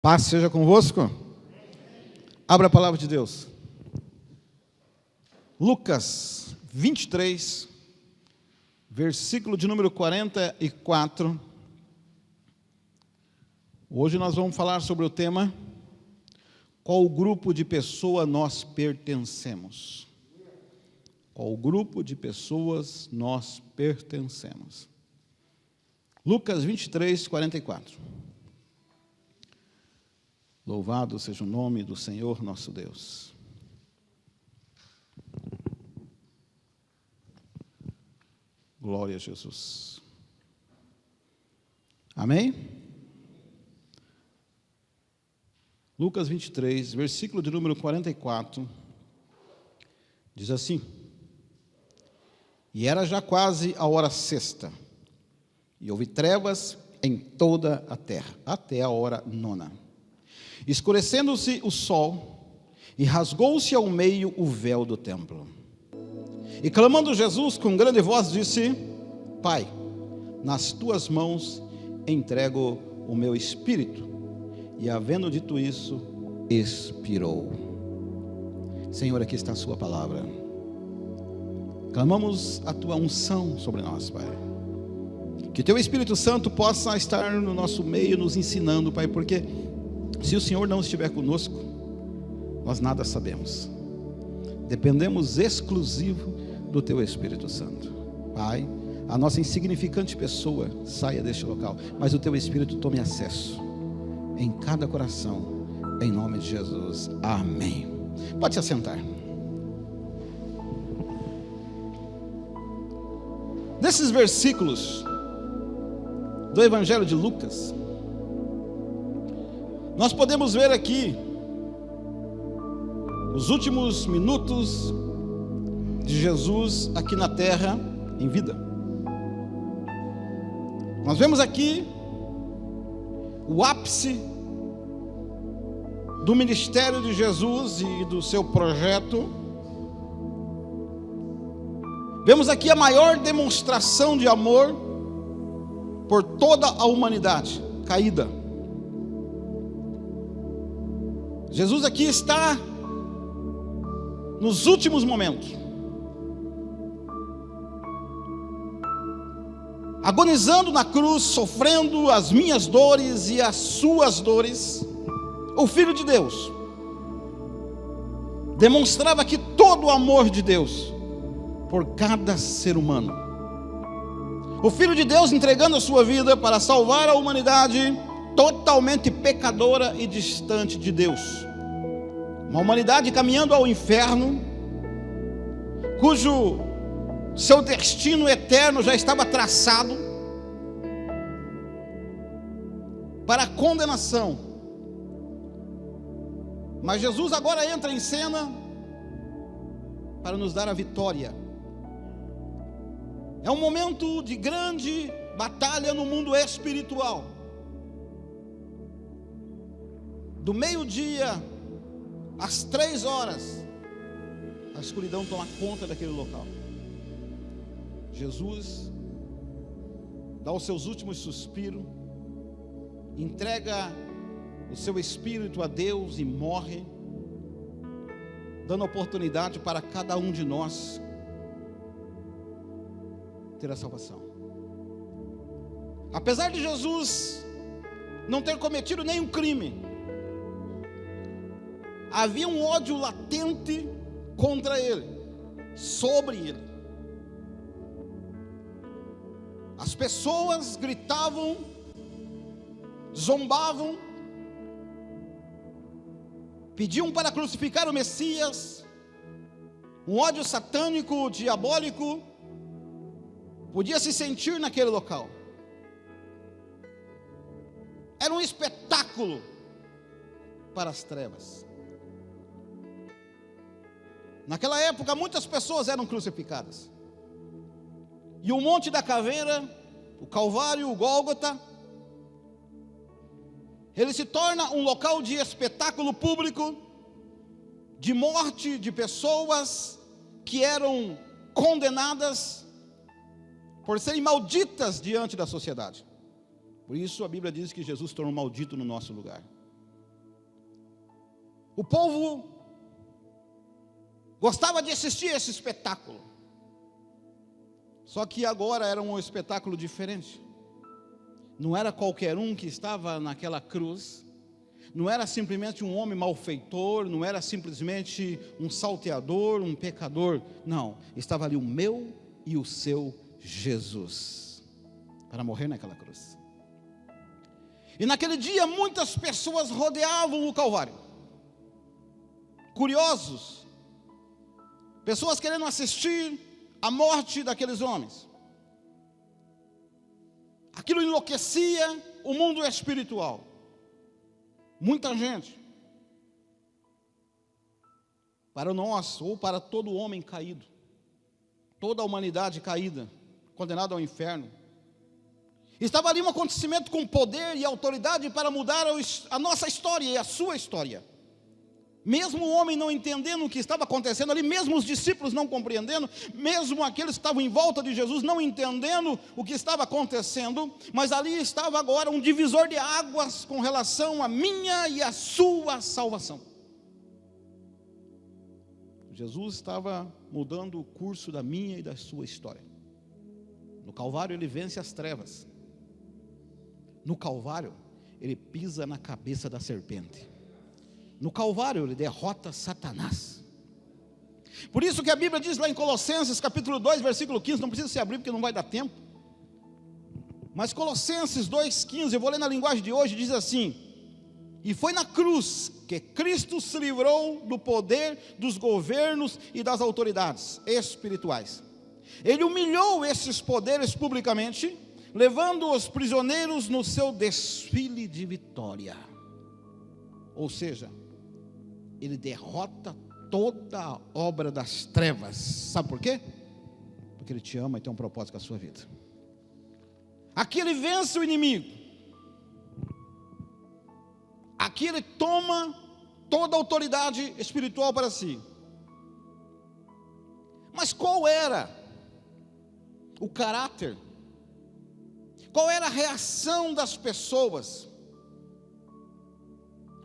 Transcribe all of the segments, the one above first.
Paz seja convosco. Abra a palavra de Deus. Lucas 23, versículo de número 44. Hoje nós vamos falar sobre o tema: qual grupo de pessoa nós pertencemos? Qual grupo de pessoas nós pertencemos? Lucas 23, 44. Louvado seja o nome do Senhor nosso Deus. Glória a Jesus. Amém? Lucas 23, versículo de número 44, diz assim: E era já quase a hora sexta, e houve trevas em toda a terra, até a hora nona. Escurecendo-se o sol, e rasgou-se ao meio o véu do templo. E clamando Jesus com grande voz, disse: Pai, nas tuas mãos entrego o meu espírito. E havendo dito isso, expirou. Senhor, aqui está a sua palavra. Clamamos a tua unção sobre nós, Pai. Que teu Espírito Santo possa estar no nosso meio, nos ensinando, Pai, porque se o Senhor não estiver conosco, nós nada sabemos. Dependemos exclusivo do teu Espírito Santo. Pai, a nossa insignificante pessoa saia deste local, mas o teu Espírito tome acesso em cada coração, em nome de Jesus. Amém. Pode se assentar. Nesses versículos do Evangelho de Lucas, nós podemos ver aqui os últimos minutos de Jesus aqui na terra em vida. Nós vemos aqui o ápice do ministério de Jesus e do seu projeto. Vemos aqui a maior demonstração de amor por toda a humanidade caída. Jesus aqui está nos últimos momentos, agonizando na cruz, sofrendo as minhas dores e as suas dores. O Filho de Deus demonstrava aqui todo o amor de Deus por cada ser humano. O Filho de Deus entregando a sua vida para salvar a humanidade totalmente pecadora e distante de Deus. Uma humanidade caminhando ao inferno, cujo seu destino eterno já estava traçado para a condenação. Mas Jesus agora entra em cena para nos dar a vitória. É um momento de grande batalha no mundo espiritual. Do meio-dia às 3 horas, a escuridão toma conta daquele local. Jesus dá os seus últimos suspiros, entrega o seu espírito a Deus e morre, dando oportunidade para cada um de nós ter a salvação. Apesar de Jesus não ter cometido nenhum crime, havia um ódio latente contra ele, sobre ele. As pessoas gritavam, zombavam, pediam para crucificar o Messias. Um ódio satânico, diabólico, podia se sentir naquele local. Era um espetáculo para as trevas. Naquela época, muitas pessoas eram crucificadas. E o Monte da Caveira, o Calvário, o Gólgota, ele se torna um local de espetáculo público, de morte de pessoas que eram condenadas por serem malditas diante da sociedade. Por isso a Bíblia diz que Jesus tornou maldito no nosso lugar. O povo gostava de assistir esse espetáculo. Só que agora era um espetáculo diferente. Não era qualquer um que estava naquela cruz. Não era simplesmente um homem malfeitor. Não era simplesmente um salteador, um pecador. Não, estava ali o meu e o seu Jesus, para morrer naquela cruz. E naquele dia muitas pessoas rodeavam o Calvário, curiosos, pessoas querendo assistir a morte daqueles homens. Aquilo enlouquecia o mundo espiritual. Muita gente. Para nós, ou para todo homem caído, toda a humanidade caída, condenada ao inferno, estava ali um acontecimento com poder e autoridade para mudar a nossa história e a sua história. Mesmo o homem não entendendo o que estava acontecendo ali, mesmo os discípulos não compreendendo, mesmo aqueles que estavam em volta de Jesus não entendendo o que estava acontecendo, mas ali estava agora um divisor de águas com relação à minha e à sua salvação. Jesus estava mudando o curso da minha e da sua história. No Calvário ele vence as trevas. No Calvário ele pisa na cabeça da serpente. No Calvário ele derrota Satanás. Por isso que a Bíblia diz lá em Colossenses capítulo 2 versículo 15, não precisa se abrir porque não vai dar tempo, mas Colossenses 2,15, eu vou ler na linguagem de hoje, diz assim: e foi na cruz que Cristo se livrou do poder dos governos e das autoridades espirituais. Ele humilhou esses poderes publicamente, levando os prisioneiros no seu desfile de vitória. Ou seja, ele derrota toda a obra das trevas. Sabe por quê? Porque ele te ama e tem um propósito com a sua vida. Aqui ele vence o inimigo. Aqui ele toma toda a autoridade espiritual para si. Mas qual era o caráter? Qual era a reação das pessoas?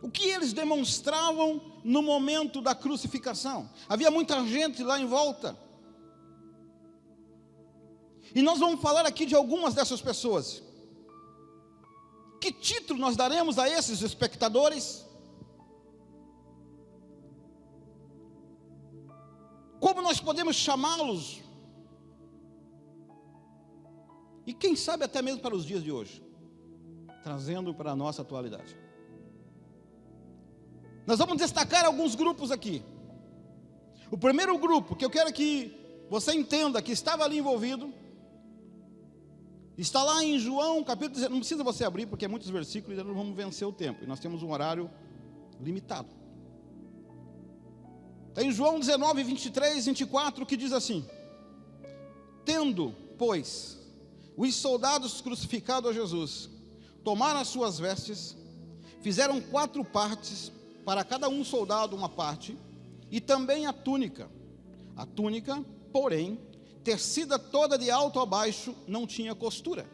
O que eles demonstravam no momento da crucificação? Havia muita gente lá em volta. E nós vamos falar aqui de algumas dessas pessoas. Que título nós daremos a esses espectadores? Como nós podemos chamá-los? E quem sabe até mesmo para os dias de hoje, trazendo para a nossa atualidade. Nós vamos destacar alguns grupos aqui. O primeiro grupo, que eu quero que você entenda que estava ali envolvido, está lá em João capítulo 19, não precisa você abrir, porque é muitos versículos e nós vamos vencer o tempo, e nós temos um horário limitado. Está em João 19, 23, 24, que diz assim: tendo, pois, os soldados crucificados a Jesus, tomaram as suas vestes, fizeram 4 partes, para cada um soldado uma parte, e também a túnica. A túnica, porém, tecida toda de alto a baixo, não tinha costura.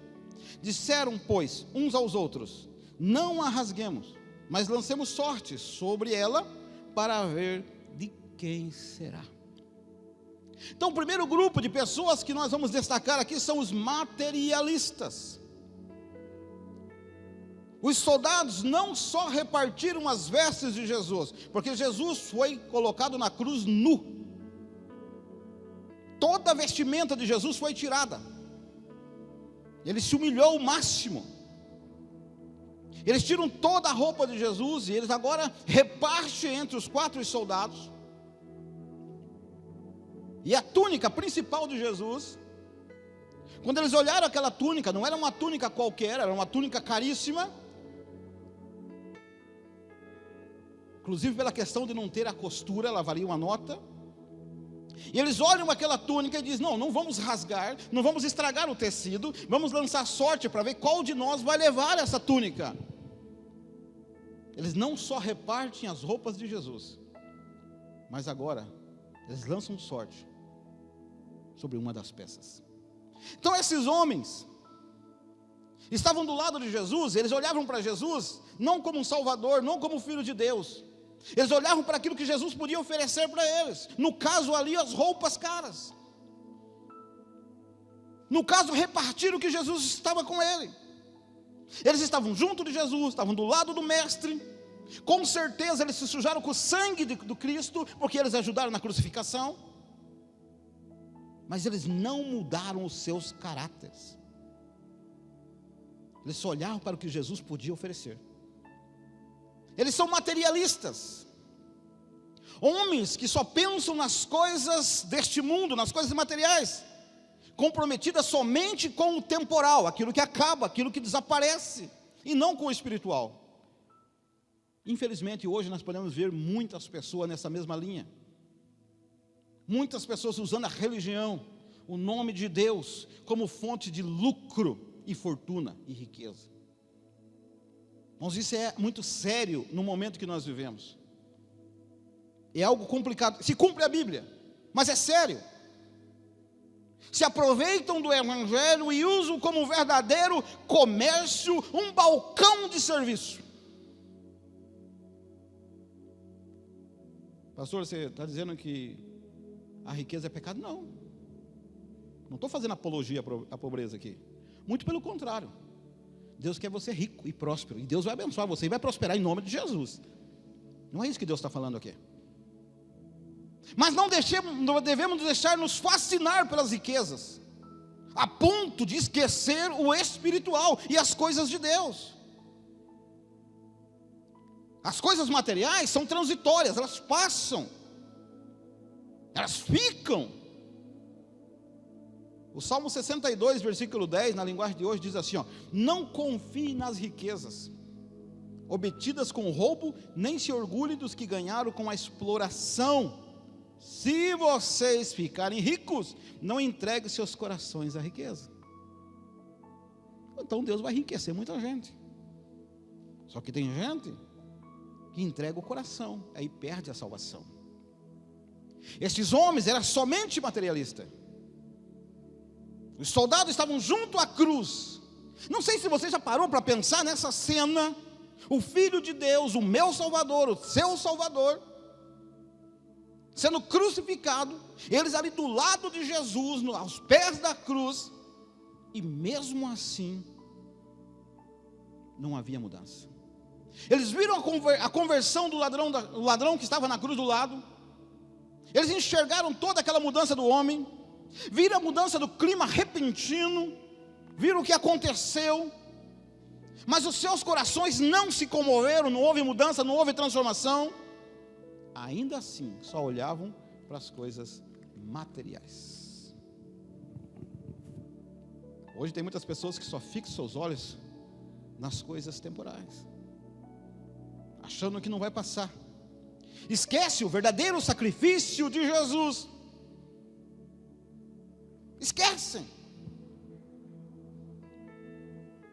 Disseram, pois, uns aos outros: não a rasguemos, mas lancemos sortes sobre ela, para ver de quem será. Então, o primeiro grupo de pessoas que nós vamos destacar aqui são os materialistas. Os soldados não só repartiram as vestes de Jesus, porque Jesus foi colocado na cruz nu. Toda a vestimenta de Jesus foi tirada. Ele se humilhou ao máximo. Eles tiram toda a roupa de Jesus e eles agora repartem entre os 4 soldados. E a túnica principal de Jesus, quando eles olharam aquela túnica, não era uma túnica qualquer, era uma túnica caríssima. Inclusive pela questão de não ter a costura, ela valia uma nota. E eles olham aquela túnica e dizem: não vamos rasgar, não vamos estragar o tecido, vamos lançar sorte para ver qual de nós vai levar essa túnica. Eles não só repartem as roupas de Jesus, mas agora eles lançam sorte sobre uma das peças. Então esses homens estavam do lado de Jesus, eles olhavam para Jesus não como um salvador, não como filho de Deus, Eles olhavam para aquilo que Jesus podia oferecer para eles. No caso ali, as roupas caras. No caso, repartir o que Jesus estava com ele. Eles estavam junto de Jesus, estavam do lado do mestre. Com certeza eles se sujaram com o sangue do Cristo, porque eles ajudaram na crucificação. Mas eles não mudaram os seus caráteres. Eles só olhavam para o que Jesus podia oferecer. Eles são materialistas. Homens que só pensam nas coisas deste mundo, nas coisas materiais, comprometidas somente com o temporal, aquilo que acaba, aquilo que desaparece, e não com o espiritual. Infelizmente, hoje nós podemos ver muitas pessoas nessa mesma linha. Muitas pessoas usando a religião, o nome de Deus, como fonte de lucro e fortuna e riqueza. Mas isso é muito sério no momento que nós vivemos. É algo complicado. Se cumpre a Bíblia, mas é sério. Se aproveitam do Evangelho e usam como um verdadeiro comércio, um balcão de serviço. Pastor, você está dizendo que a riqueza é pecado? Não. Não estou fazendo apologia à pobreza aqui. Muito pelo contrário. Deus quer você rico e próspero. E Deus vai abençoar você e vai prosperar em nome de Jesus. Não é isso que Deus está falando aqui. Mas não devemos deixar nos fascinar pelas riquezas, a ponto de esquecer o espiritual e as coisas de Deus. As coisas materiais são transitórias, elas passam, elas ficam. O Salmo 62, versículo 10, na linguagem de hoje, diz assim, ó: não confie nas riquezas obtidas com roubo, nem se orgulhe dos que ganharam com a exploração. Se vocês ficarem ricos, não entreguem seus corações à riqueza. Então Deus vai enriquecer muita gente. Só que tem gente que entrega o coração, aí perde a salvação. Estes homens eram somente materialistas. Os soldados estavam junto à cruz. Não sei se você já parou para pensar nessa cena. O Filho de Deus, o meu Salvador, o seu Salvador, sendo crucificado, eles ali do lado de Jesus, aos pés da cruz, e mesmo assim, não havia mudança. Eles viram a conversão do ladrão que estava na cruz do lado. Eles enxergaram toda aquela mudança do homem, viram a mudança do clima repentino, viram o que aconteceu, mas os seus corações não se comoveram, não houve mudança, não houve transformação. Ainda assim, só olhavam para as coisas materiais. Hoje tem muitas pessoas que só fixam seus olhos nas coisas temporais, achando que não vai passar. Esquece o verdadeiro sacrifício de Jesus. Esquecem.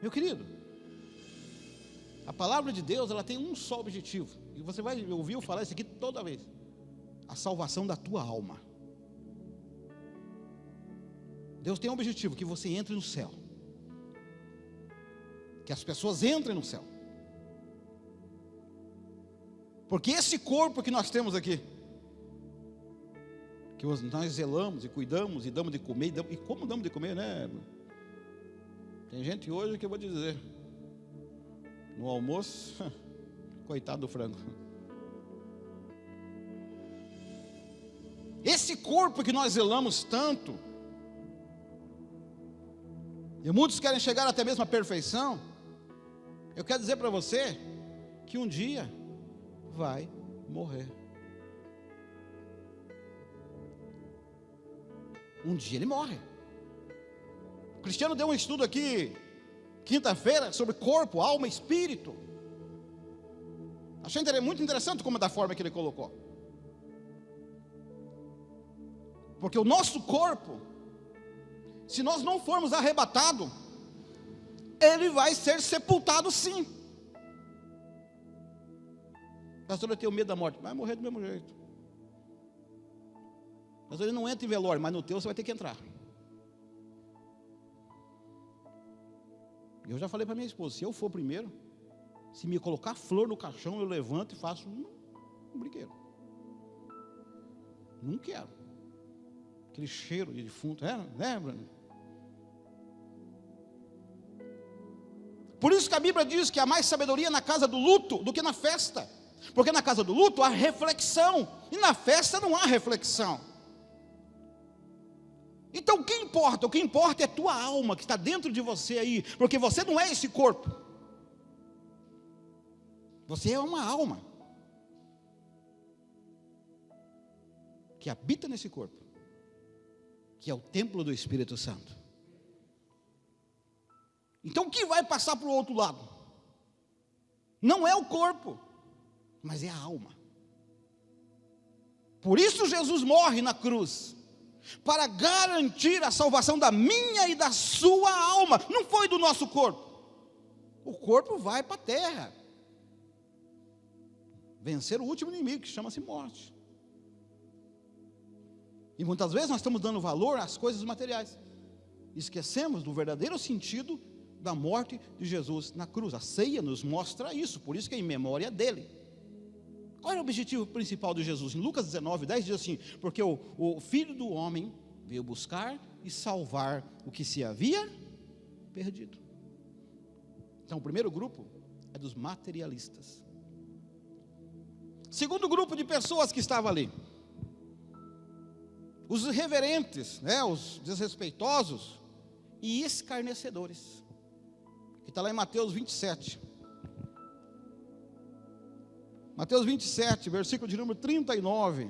Meu querido, a palavra de Deus, ela tem um só objetivo, e você vai ouvir eu falar isso aqui toda vez: a salvação da tua alma. Deus tem um objetivo, que você entre no céu, que as pessoas entrem no céu. Porque esse corpo que nós temos aqui, que nós zelamos e cuidamos e damos de comer, e como damos de comer, né? Tem gente hoje que eu vou dizer, no almoço, coitado do frango. Esse corpo que nós zelamos tanto, e muitos querem chegar até mesmo à perfeição, eu quero dizer para você, que um dia vai morrer. Um dia ele morre. O Cristiano deu um estudo aqui quinta-feira sobre corpo, alma e espírito. Achei muito interessante como da forma que ele colocou. Porque o nosso corpo, se nós não formos arrebatados, ele vai ser sepultado sim. Pastor, eu tenho medo da morte. Vai morrer do mesmo jeito. Pastor, ele não entra em velório, mas no teu você vai ter que entrar. Eu já falei para minha esposa, se eu for primeiro, se me colocar flor no caixão, eu levanto e faço um brigueiro. Não quero. Aquele cheiro de defunto, né, Bruno? Por isso que a Bíblia diz que há mais sabedoria na casa do luto do que na festa. Porque na casa do luto há reflexão, e na festa não há reflexão. Então o que importa? O que importa é a tua alma que está dentro de você aí, porque você não é esse corpo. Você é uma alma que habita nesse corpo, que é o templo do Espírito Santo. Então o que vai passar para o outro lado? Não é o corpo, mas é a alma. Por isso Jesus morre na cruz, para garantir a salvação da minha e da sua alma. Não foi do nosso corpo. O corpo vai para a terra, vencer o último inimigo, que chama-se morte. E muitas vezes nós estamos dando valor às coisas materiais, esquecemos do verdadeiro sentido da morte de Jesus na cruz. A ceia nos mostra isso, por isso que é em memória dele. Qual era o objetivo principal de Jesus? Em Lucas 19:10 diz assim: porque o Filho do Homem veio buscar e salvar o que se havia perdido. Então o primeiro grupo é dos materialistas. Segundo grupo de pessoas que estava ali, os irreverentes, os desrespeitosos e escarnecedores, que está lá em Mateus 27. Mateus 27, versículo de número 39.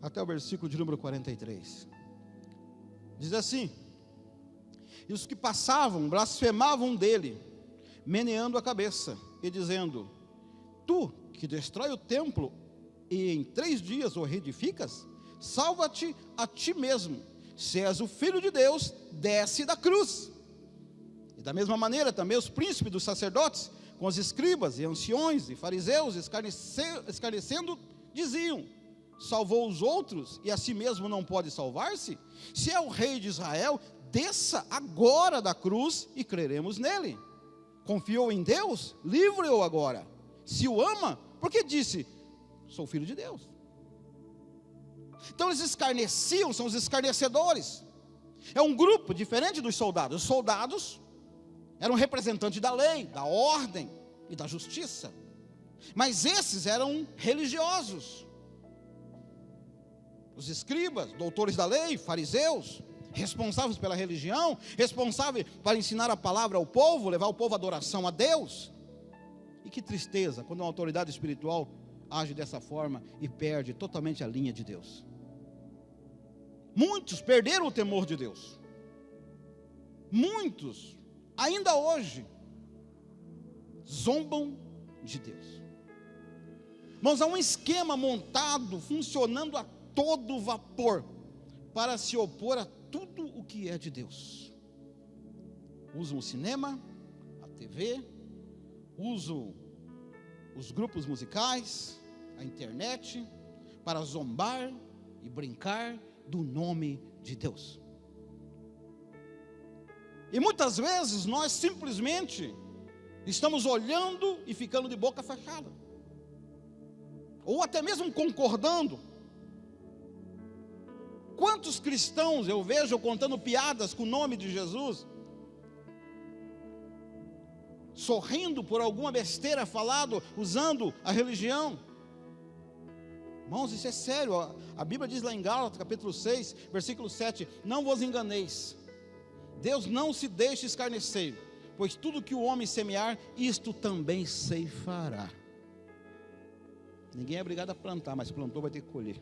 Até o versículo de número 43. Diz assim: e os que passavam blasfemavam dele, meneando a cabeça e dizendo: tu que destrói o templo e em 3 dias o reedificas, salva-te a ti mesmo. Se és o Filho de Deus, desce da cruz. E da mesma maneira também os príncipes dos sacerdotes, com os escribas e anciões e fariseus, escarnecendo, diziam: salvou os outros e a si mesmo não pode salvar-se? Se é o rei de Israel, desça agora da cruz e creremos nele. Confiou em Deus? Livre-o agora. Se o ama, porque disse: sou filho de Deus. Então eles escarneciam, são os escarnecedores. É um grupo diferente dos soldados. Os soldados eram representantes da lei, da ordem e da justiça. Mas esses eram religiosos. Os escribas, doutores da lei, fariseus, responsáveis pela religião, responsáveis para ensinar a palavra ao povo, levar o povo à adoração a Deus. E que tristeza quando uma autoridade espiritual age dessa forma e perde totalmente a linha de Deus. Muitos perderam o temor de Deus. Muitos, ainda hoje, zombam de Deus. Irmãos, há um esquema montado, funcionando a todo vapor, para se opor a tudo o que é de Deus. Usam o cinema, a TV, usam os grupos musicais, a internet, para zombar e brincar do nome de Deus. E muitas vezes nós simplesmente estamos olhando e ficando de boca fechada, ou até mesmo concordando. Quantos cristãos eu vejo contando piadas com o nome de Jesus, sorrindo por alguma besteira falado, usando a religião. Irmãos, isso é sério. A Bíblia diz lá em Gálatas, capítulo 6, versículo 7, não vos enganeis, Deus não se deixa escarnecer, pois tudo que o homem semear, isto também ceifará. Ninguém é obrigado a plantar, mas plantou vai ter que colher.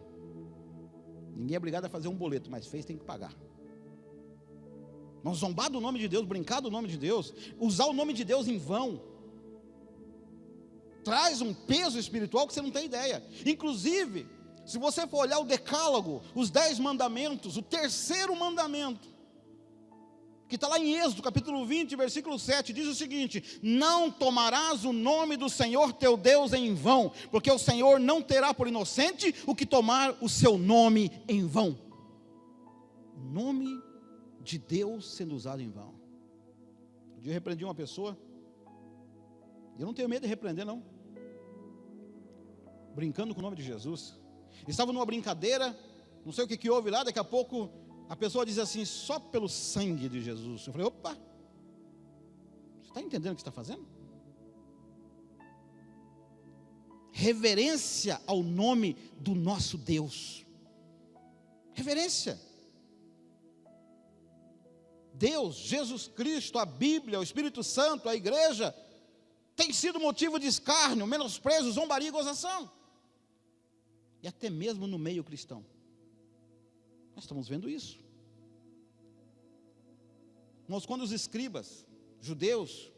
Ninguém é obrigado a fazer um boleto, mas fez tem que pagar. Não zombar do nome de Deus, brincar do nome de Deus, usar o nome de Deus em vão, traz um peso espiritual que você não tem ideia. Inclusive, se você for olhar o decálogo, os 10 mandamentos, o terceiro mandamento, que está lá em Êxodo, capítulo 20, versículo 7, diz o seguinte: não tomarás o nome do Senhor teu Deus em vão, porque o Senhor não terá por inocente o que tomar o seu nome em vão. O nome de Deus sendo usado em vão. Um dia eu repreendi uma pessoa, e eu não tenho medo de repreender, não. Brincando com o nome de Jesus. Estava numa brincadeira, não sei o que houve lá, daqui a pouco a pessoa diz assim, só pelo sangue de Jesus. Eu falei, opa, você está entendendo o que está fazendo? Reverência ao nome do nosso Deus. Reverência. Deus, Jesus Cristo, a Bíblia, o Espírito Santo, a igreja, tem sido motivo de escárnio, menosprezo, zombaria e gozação. E até mesmo no meio cristão. Nós estamos vendo isso. Mas quando os escribas, judeus,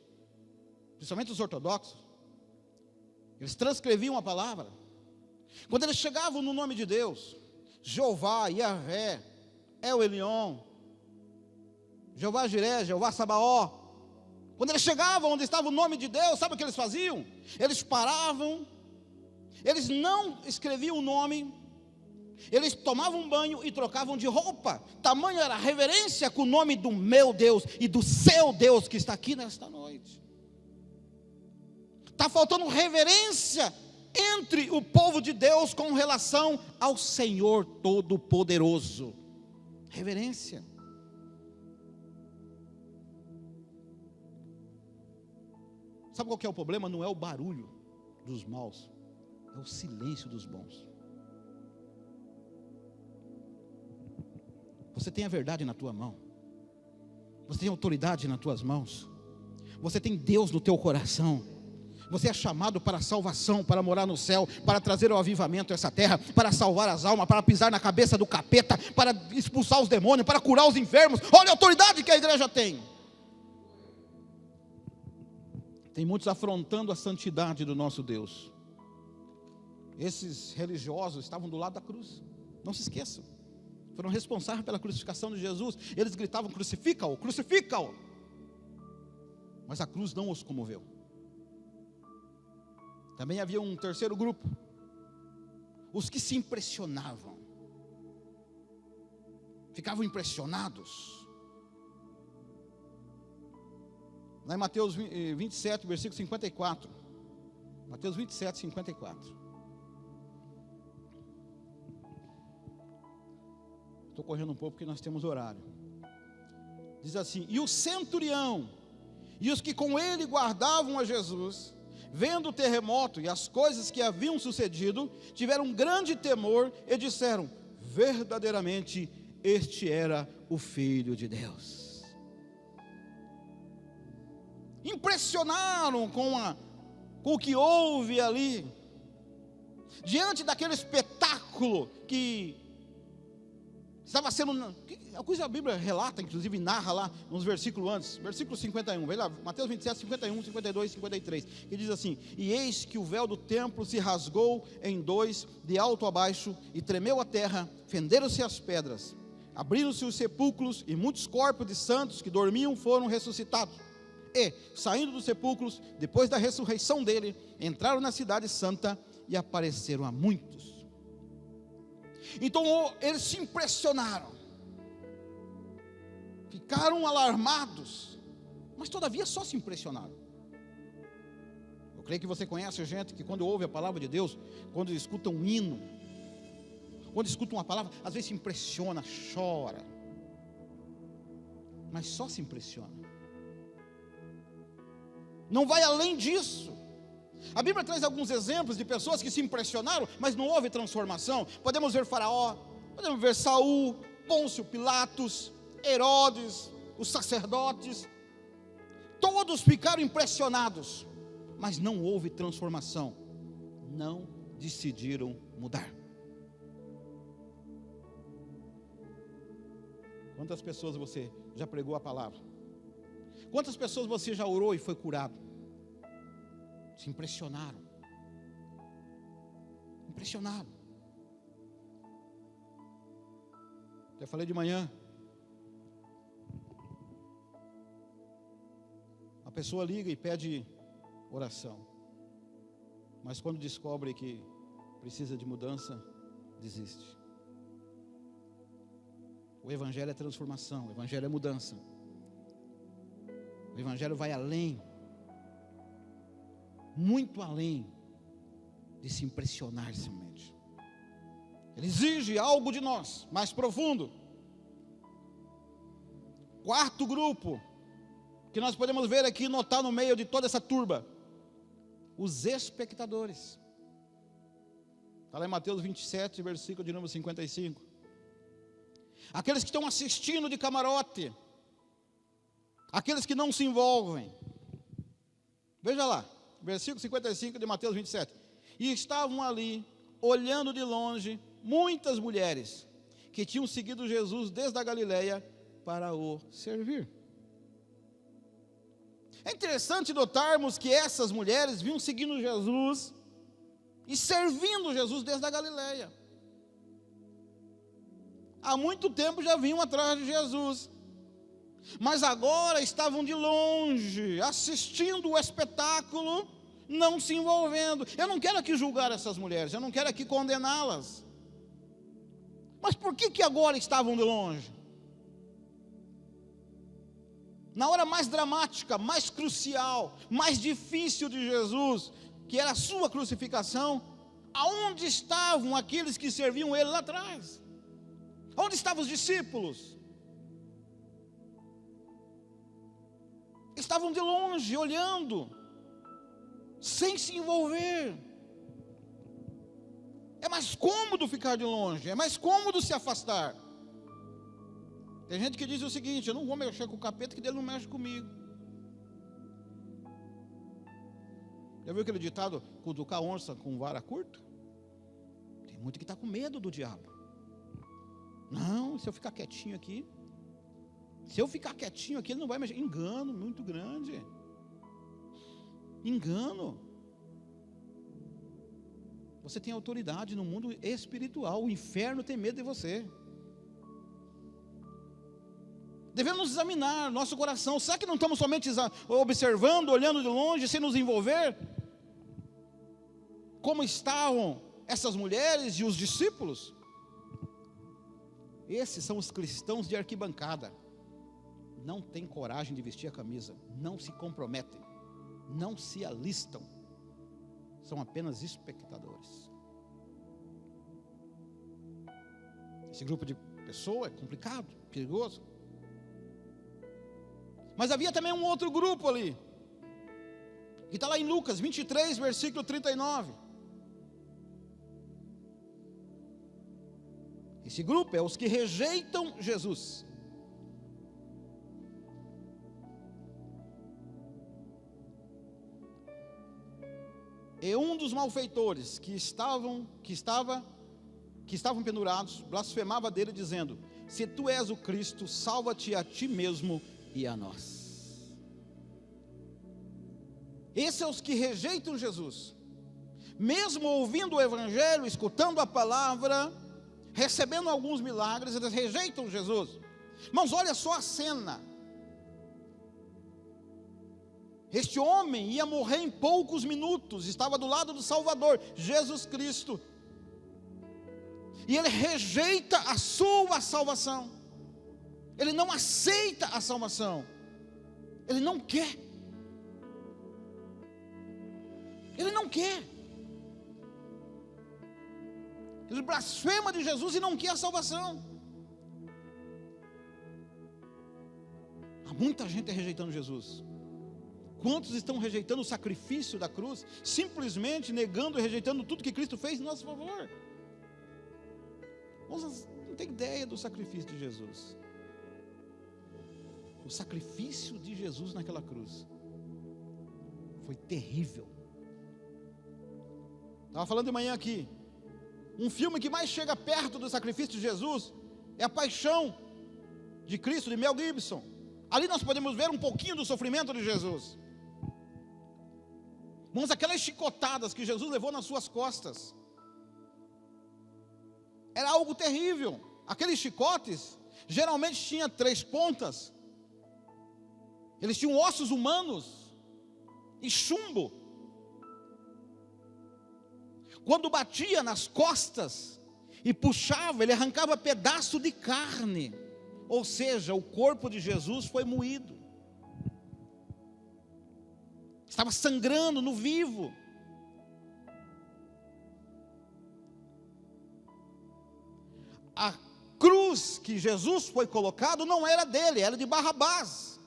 principalmente os ortodoxos, eles transcreviam a palavra, quando eles chegavam no nome de Deus, Jeová, Yahvé, El Elyon, Jeová Jiré, Jeová Sabaó, quando eles chegavam onde estava o nome de Deus, sabe o que eles faziam? Eles paravam, eles não escreviam o nome, eles tomavam um banho e trocavam de roupa. Tamanha era a reverência com o nome do meu Deus e do seu Deus que está aqui nesta noite. Está faltando reverência entre o povo de Deus com relação ao Senhor Todo-Poderoso. Reverência. Sabe qual que é o problema? Não é o barulho dos maus, é o silêncio dos bons. Você tem a verdade na tua mão, você tem autoridade nas tuas mãos, você tem Deus no teu coração, você é chamado para a salvação, para morar no céu, para trazer o avivamento a essa terra, para salvar as almas, para pisar na cabeça do capeta, para expulsar os demônios, para curar os enfermos. Olha a autoridade que a igreja tem. Tem muitos afrontando a santidade do nosso Deus. Esses religiosos estavam do lado da cruz, não se esqueçam, foram responsáveis pela crucificação de Jesus. Eles gritavam, crucifica-o, crucifica-o. Mas a cruz não os comoveu. Também havia um terceiro grupo, os que se impressionavam, ficavam impressionados. Lá em Mateus 27, versículo 54. Mateus 27, 54. Estou correndo um pouco porque nós temos horário. Diz assim: e o centurião e os que com ele guardavam a Jesus, vendo o terremoto e as coisas que haviam sucedido, tiveram um grande temor e disseram: verdadeiramente este era o Filho de Deus. Impressionaram com o que houve ali, diante daquele espetáculo que estava sendo, a coisa a Bíblia relata, inclusive narra lá nos versículos antes, versículo 51, vem lá, Mateus 27, 51, 52, 53, que diz assim: e eis que o véu do templo se rasgou em dois, de alto a baixo, e tremeu a terra, fenderam-se as pedras, abriram-se os sepulcros, e muitos corpos de santos que dormiam foram ressuscitados. E, saindo dos sepulcros, depois da ressurreição dele, entraram na cidade santa e apareceram a muitos. Então eles se impressionaram, ficaram alarmados, mas todavia só se impressionaram. Eu creio que você conhece gente que quando ouve a palavra de Deus, quando escuta um hino, quando escuta uma palavra, às vezes se impressiona, chora, mas só se impressiona. Não vai além disso. A Bíblia traz alguns exemplos de pessoas que se impressionaram, mas não houve transformação. Podemos ver Faraó, podemos ver Saul, Pôncio Pilatos, Herodes, os sacerdotes. Todos ficaram impressionados, mas não houve transformação. Não decidiram mudar. Quantas pessoas você já pregou a palavra? Quantas pessoas você já orou e foi curado? Se impressionaram. Impressionaram. Até falei de manhã. A pessoa liga e pede oração, mas quando descobre que precisa de mudança, desiste. O Evangelho é transformação, o Evangelho é mudança. O Evangelho vai além, muito além de se impressionar somente. Ele exige algo de nós, mais profundo. Quarto grupo, que nós podemos ver aqui, notar no meio de toda essa turba, os espectadores. Está lá em Mateus 27, versículo de número 55. Aqueles que estão assistindo de camarote, aqueles que não se envolvem. Veja lá, versículo 55 de Mateus 27. E estavam ali, olhando de longe, muitas mulheres, que tinham seguido Jesus desde a Galileia para o servir. É interessante notarmos que essas mulheres vinham seguindo Jesus e servindo Jesus desde a Galileia. Há muito tempo já vinham atrás de Jesus, mas agora estavam de longe, assistindo o espetáculo, não se envolvendo. Eu não quero aqui julgar essas mulheres, eu não quero aqui condená-las. Mas por que agora estavam de longe? Na hora mais dramática, mais crucial, mais difícil de Jesus, que era a sua crucificação, aonde estavam aqueles que serviam ele lá atrás? Onde estavam os discípulos? Estavam de longe, olhando, sem se envolver. É mais cômodo ficar de longe, é mais cômodo se afastar. Tem gente que diz o seguinte: eu não vou mexer com o capeta, que ele não mexe comigo. Já viu aquele ditado, cutucar onça com vara curta? Tem muito que está com medo do diabo. Não, se eu ficar quietinho aqui, ele não vai mexer. Engano muito grande. Engano. Você tem autoridade no mundo espiritual, o inferno tem medo de você. Devemos examinar nosso coração. Será que não estamos somente observando, olhando de longe, sem nos envolver? Como estavam essas mulheres e os discípulos? Esses são os cristãos de arquibancada. Não têm coragem de vestir a camisa, não se comprometem, não se alistam, são apenas espectadores. Esse grupo de pessoas é complicado, perigoso. Mas havia também um outro grupo ali, que está lá em Lucas 23, versículo 39. Esse grupo é os que rejeitam Jesus. E um dos malfeitores que estavam pendurados, blasfemava dele, dizendo: se tu és o Cristo, salva-te a ti mesmo e a nós. Esses são os que rejeitam Jesus, mesmo ouvindo o Evangelho, escutando a palavra, recebendo alguns milagres, eles rejeitam Jesus. Irmãos, olha só a cena. Este homem ia morrer em poucos minutos, estava do lado do Salvador, Jesus Cristo, e ele rejeita a sua salvação, ele não aceita a salvação, ele não quer, ele blasfema de Jesus e não quer a salvação. Há muita gente rejeitando Jesus. Quantos estão rejeitando o sacrifício da cruz, simplesmente negando e rejeitando tudo que Cristo fez em nosso favor? Vocês não têm ideia do sacrifício de Jesus. O sacrifício de Jesus naquela cruz foi terrível. Estava falando de manhã aqui, um filme que mais chega perto do sacrifício de Jesus é A Paixão de Cristo, de Mel Gibson. Ali nós podemos ver um pouquinho do sofrimento de Jesus. Irmãos, aquelas chicotadas que Jesus levou nas suas costas, era algo terrível. Aqueles chicotes, geralmente tinham 3 pontas, eles tinham ossos humanos e chumbo. Quando batia nas costas e puxava, ele arrancava pedaço de carne, ou seja, o corpo de Jesus foi moído. estava sangrando no vivo. A cruz que Jesus foi colocado não era dele, era de Barrabás.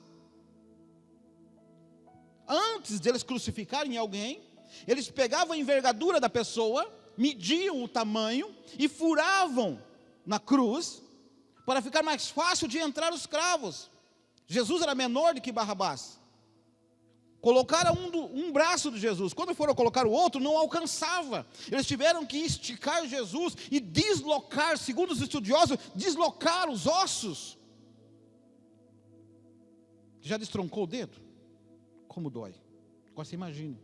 Antes de eles crucificarem alguém, eles pegavam a envergadura da pessoa, mediam o tamanho e furavam na cruz, para ficar mais fácil de entrar os cravos. Jesus era menor do que Barrabás. Colocaram um braço de Jesus, quando foram colocar o outro, não alcançava. Eles tiveram que esticar Jesus e deslocar, segundo os estudiosos, deslocar os ossos. Já destroncou o dedo? Como dói? Agora você imagina.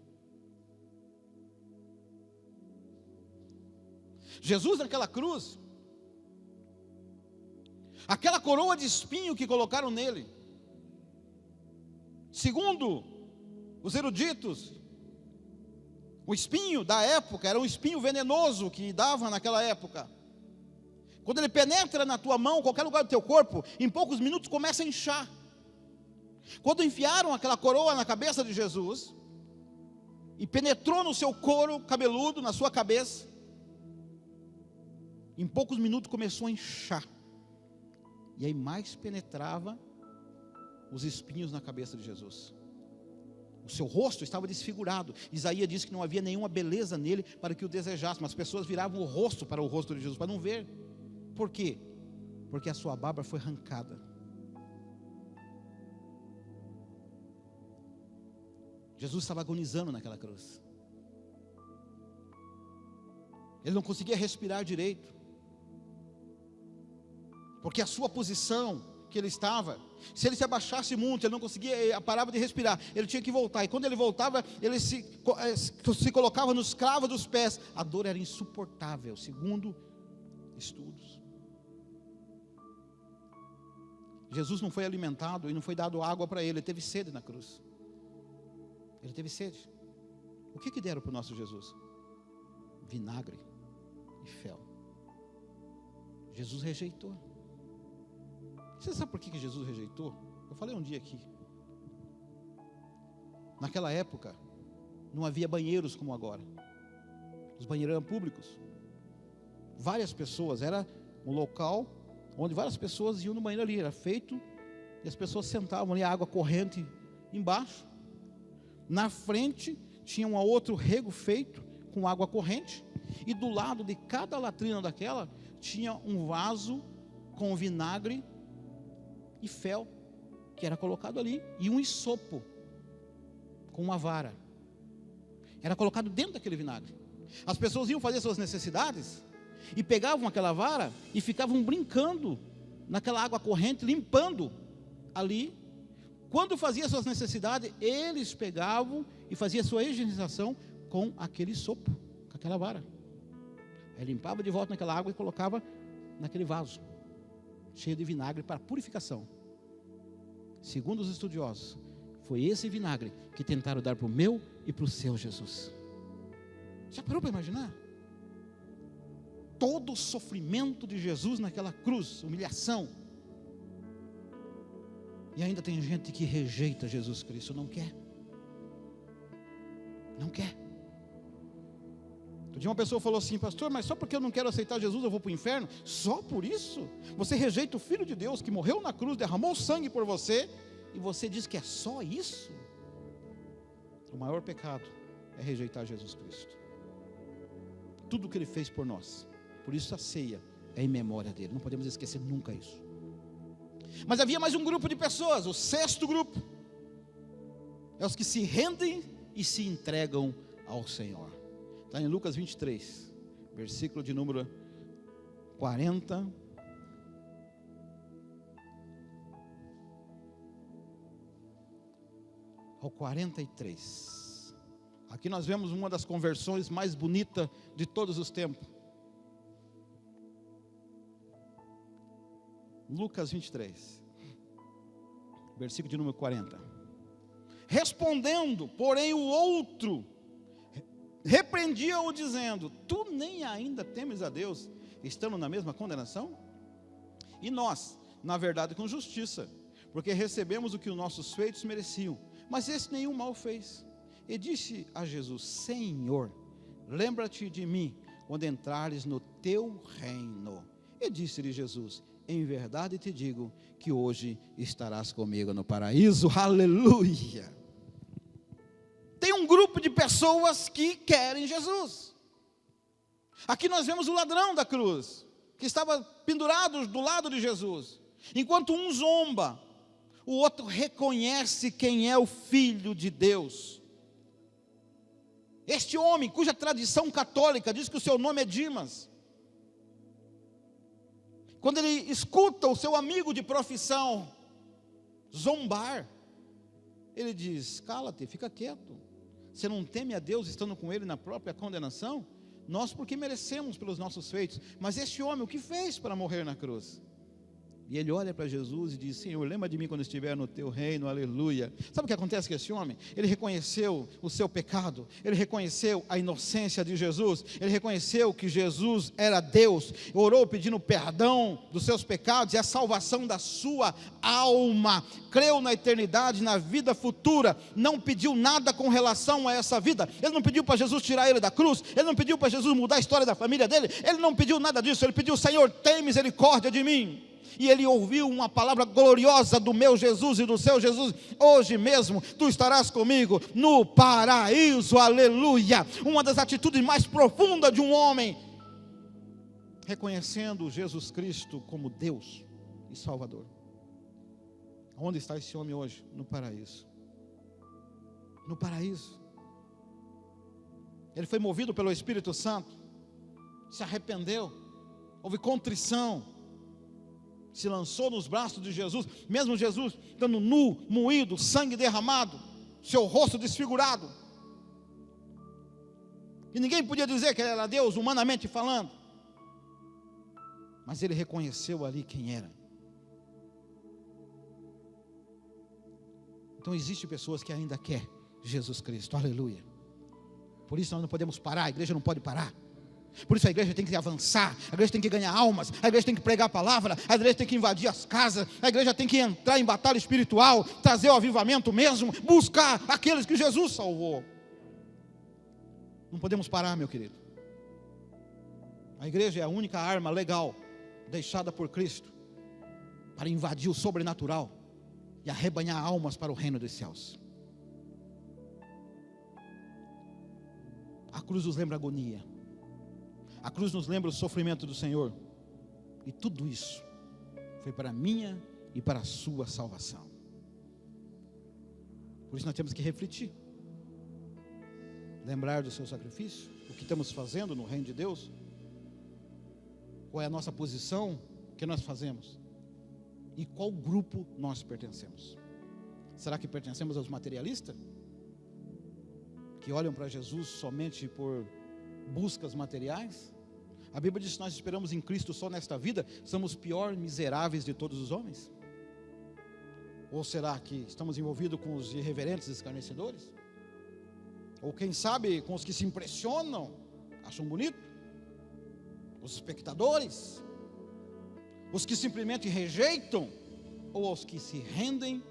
Jesus naquela cruz, aquela coroa de espinho que colocaram nele, segundo os eruditos, o espinho da época era um espinho venenoso que dava naquela época. Quando ele penetra na tua mão, qualquer lugar do teu corpo, em poucos minutos começa a inchar. Quando enfiaram aquela coroa na cabeça de Jesus e penetrou no seu couro cabeludo, na sua cabeça, em poucos minutos começou a inchar. E aí mais penetrava os espinhos na cabeça de Jesus. O seu rosto estava desfigurado. Isaías disse que não havia nenhuma beleza nele para que o desejasse, mas as pessoas viravam o rosto para o rosto de Jesus, para não ver. Por quê? Porque a sua barba foi arrancada. Jesus estava agonizando naquela cruz. Ele não conseguia respirar direito, porque a sua posição que ele estava, se ele se abaixasse muito, ele não conseguia, parava de respirar, ele tinha que voltar, e quando ele voltava, ele se colocava nos cravos dos pés, a dor era insuportável, segundo estudos. Jesus não foi alimentado e não foi dado água para ele teve sede na cruz, ele teve sede. O que deram para o nosso Jesus? Vinagre e fel. Jesus rejeitou. Você sabe por que Jesus rejeitou? Eu falei um dia aqui. Naquela época, não havia banheiros como agora. Os banheiros eram públicos. Várias pessoas, era um local onde várias pessoas iam no banheiro ali. Era feito, e as pessoas sentavam ali, a água corrente embaixo. Na frente, tinha um outro rego feito com água corrente. E do lado de cada latrina daquela, tinha um vaso com vinagre e fel, que era colocado ali, e um hisopo com uma vara, era colocado dentro daquele vinagre. As pessoas iam fazer suas necessidades, e pegavam aquela vara, e ficavam brincando, naquela água corrente, limpando ali. Quando fazia suas necessidades, eles pegavam, e faziam sua higienização, com aquele hisopo, com aquela vara. Aí limpava de volta naquela água, e colocava naquele vaso, cheio de vinagre para purificação. Segundo os estudiosos, foi esse vinagre que tentaram dar para o meu e para o seu Jesus. Já parou para imaginar? Todo o sofrimento de Jesus naquela cruz, humilhação. E ainda tem gente que rejeita Jesus Cristo, não quer. Não quer. Outro dia uma pessoa falou assim: pastor, mas só porque eu não quero aceitar Jesus eu vou para o inferno? Só por isso? Você rejeita o Filho de Deus que morreu na cruz, derramou sangue por você, e você diz que é só isso? O maior pecado é rejeitar Jesus Cristo. Tudo o que Ele fez por nós. Por isso a ceia é em memória dEle. Não podemos esquecer nunca isso. Mas havia mais um grupo de pessoas, o sexto grupo. É os que se rendem e se entregam ao Senhor. Está em Lucas 23, versículo de número 40 ao 43. Aqui nós vemos uma das conversões mais bonitas de todos os tempos. Lucas 23, versículo de número 40. Respondendo, porém, o outro repreendia-o dizendo: tu nem ainda temes a Deus, estamos na mesma condenação? E nós, na verdade, com justiça, porque recebemos o que os nossos feitos mereciam, mas esse nenhum mal fez. e disse a Jesus: Senhor, lembra-te de mim quando entrares no teu reino. E disse-lhe Jesus: em verdade te digo que hoje estarás comigo no paraíso. Aleluia! Tem um grupo de pessoas que querem Jesus. Aqui nós vemos o ladrão da cruz, que estava pendurado do lado de Jesus. Enquanto um zomba, o outro reconhece quem é o Filho de Deus. Este homem, cuja tradição católica diz que o seu nome é Dimas, quando ele escuta o seu amigo de profissão zombar, ele diz: cala-te, fica quieto. Você não teme a Deus estando com ele na própria condenação? Nós porque merecemos pelos nossos feitos, mas este homem o que fez para morrer na cruz? E ele olha para Jesus e diz: Senhor, lembra de mim quando estiver no teu reino, aleluia. Sabe o que acontece com esse homem? Ele reconheceu o seu pecado, ele reconheceu a inocência de Jesus, ele reconheceu que Jesus era Deus, orou pedindo perdão dos seus pecados e a salvação da sua alma, creu na eternidade, na vida futura, não pediu nada com relação a essa vida. Ele não pediu para Jesus tirar ele da cruz, ele não pediu para Jesus mudar a história da família dele, ele não pediu nada disso. Ele pediu: Senhor, tem misericórdia de mim. E ele ouviu uma palavra gloriosa do meu Jesus e do seu Jesus: hoje mesmo tu estarás comigo no paraíso, aleluia. Uma das atitudes mais profundas de um homem, reconhecendo Jesus Cristo como Deus e Salvador. Onde está esse homem hoje? No paraíso. No paraíso. Ele foi movido pelo Espírito Santo, se arrependeu, houve contrição, se lançou nos braços de Jesus, mesmo Jesus estando nu, moído, sangue derramado, seu rosto desfigurado, e ninguém podia dizer que ele era Deus, humanamente falando, mas ele reconheceu ali quem era. Então existem pessoas que ainda querem Jesus Cristo, aleluia. Por isso nós não podemos parar, a igreja não pode parar. Por isso a igreja tem que avançar, a igreja tem que ganhar almas, a igreja tem que pregar a palavra, a igreja tem que invadir as casas, a igreja tem que entrar em batalha espiritual, trazer o avivamento mesmo, buscar aqueles que Jesus salvou. Não podemos parar, meu querido. A igreja é a única arma legal deixada por Cristo para invadir o sobrenatural e arrebanhar almas para o reino dos céus. A cruz nos lembra a agonia. A cruz nos lembra o sofrimento do Senhor. E tudo isso foi para a minha e para a sua salvação. Por isso nós temos que refletir. Lembrar do seu sacrifício. O que estamos fazendo no reino de Deus. Qual é a nossa posição? O que nós fazemos? E qual grupo nós pertencemos? Será que pertencemos aos materialistas? Que olham para Jesus somente por buscas materiais? A Bíblia diz que nós esperamos em Cristo só nesta vida, somos os piores miseráveis de todos os homens? Ou será que estamos envolvidos com os irreverentes escarnecedores? Ou quem sabe com os que se impressionam, acham bonito? Os espectadores? Os que simplesmente rejeitam? Ou aos que se rendem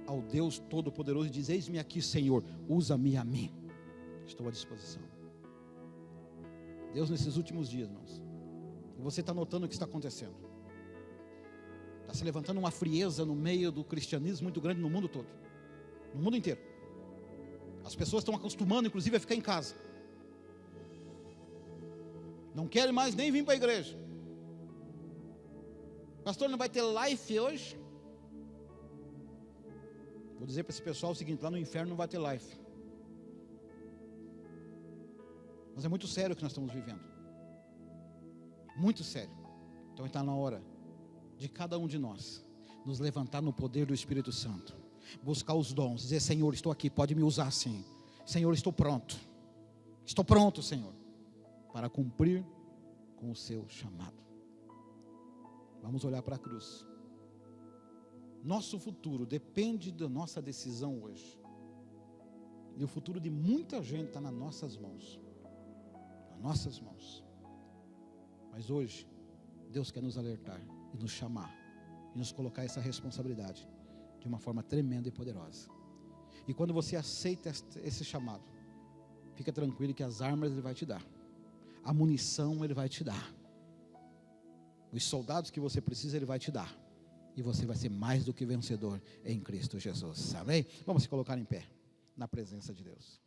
ao Deus Todo-Poderoso e dizem: eis-me aqui, Senhor, usa-me a mim, estou à disposição. Deus, nesses últimos dias, irmãos, e você está notando o que está acontecendo, está se levantando uma frieza no meio do cristianismo muito grande no mundo todo, no mundo inteiro. As pessoas estão acostumando inclusive a ficar em casa, não querem mais nem vir para a igreja. Pastor, não vai ter live hoje? Vou dizer para esse pessoal o seguinte: lá no inferno não vai ter live. Mas é muito sério o que nós estamos vivendo, muito sério. Então está na hora de cada um de nós nos levantar no poder do Espírito Santo, buscar os dons, dizer: Senhor, estou aqui, pode me usar sim. Senhor, estou pronto, Senhor, para cumprir com o seu chamado. Vamos olhar para a cruz. Nosso futuro depende da nossa decisão hoje, e o futuro de muita gente está nas nossas mãos. Nossas mãos. Mas hoje Deus quer nos alertar e nos chamar e nos colocar essa responsabilidade de uma forma tremenda e poderosa. E quando você aceita esse chamado, fica tranquilo que as armas Ele vai te dar, a munição Ele vai te dar, os soldados que você precisa Ele vai te dar, e você vai ser mais do que vencedor em Cristo Jesus. Amém? Vamos se colocar em pé na presença de Deus.